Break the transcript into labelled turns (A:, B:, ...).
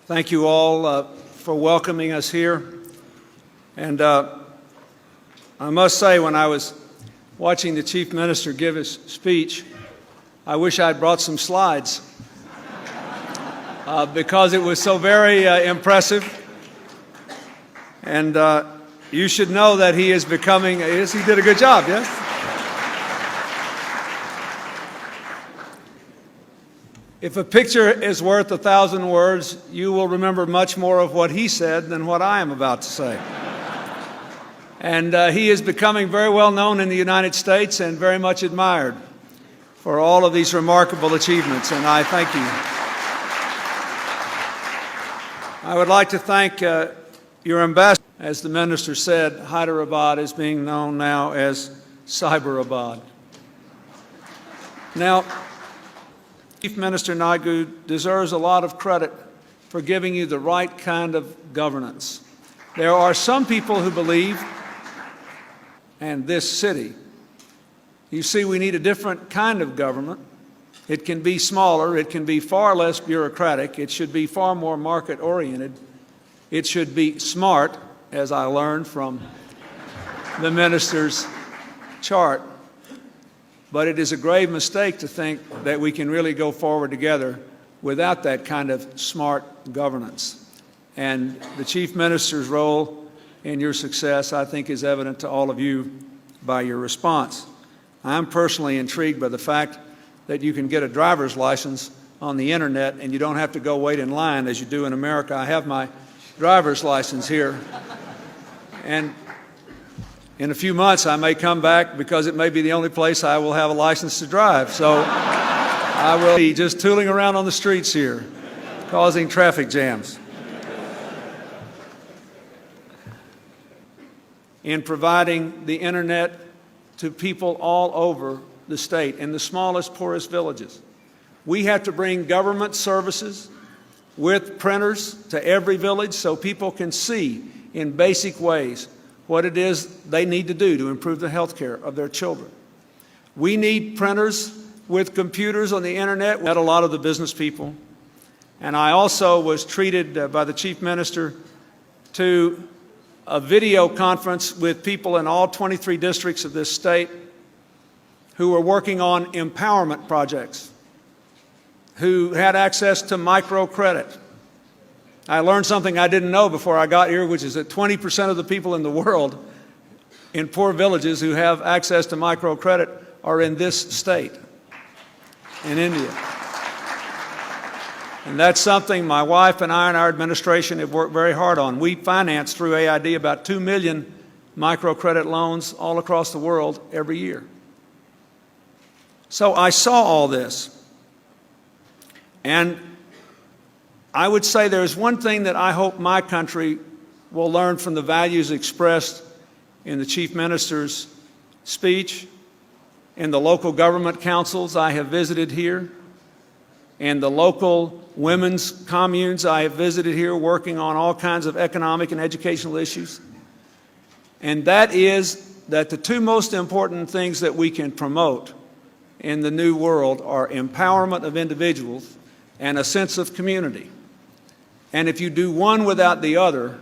A: Thank you all for welcoming us here. And I must say, when I was watching the Chief Minister give his speech, I wish I'd brought some slides because it was so very impressive. And you should know that he is becoming, he did a good job, yes? If a picture is worth 1,000 words, you will remember much more of what he said than what I am about to say. And he is becoming very well known in the United States and very much admired for all of these remarkable achievements, and I thank you. I would like to thank your ambassador. As the minister said, Hyderabad is being known now as Cyberabad. Now, Chief Minister Naidu deserves a lot of credit for giving you the right kind of governance. There are some people who believe, and this city, you see, we need a different kind of government. It can be smaller, it can be far less bureaucratic, it should be far more market-oriented, it should be smart, as I learned from the minister's chart. But it is a grave mistake to think that we can really go forward together without that kind of smart governance. And the Chief Minister's role in your success, I think, is evident to all of you by your response. I'm personally intrigued by the fact that you can get a driver's license on the internet and you don't have to go wait in line as you do in America. I have my driver's license here. And in a few months, I may come back because it may be the only place I will have a license to drive. So I will be just tooling around on the streets here, causing traffic jams. In providing the internet to people all over the state, in the smallest, poorest villages. We have to bring government services with printers to every village so people can see in basic ways what it is they need to do to improve the health care of their children. We need printers with computers on the internet. We met a lot of the business people. And I also was treated by the Chief Minister to a video conference with people in all 23 districts of this state who were working on empowerment projects, who had access to microcredit. I learned something I didn't know before I got here, which is that 20% of the people in the world in poor villages who have access to microcredit are in this state, in India. And that's something my wife and I and our administration have worked very hard on. We finance through AID about 2 million microcredit loans all across the world every year. So I saw all this. And I would say there's one thing that I hope my country will learn from the values expressed in the Chief Minister's speech, in the local government councils I have visited here, and the local women's communes I have visited here working on all kinds of economic and educational issues. And that is that the two most important things that we can promote in the new world are empowerment of individuals and a sense of community. And if you do one without the other,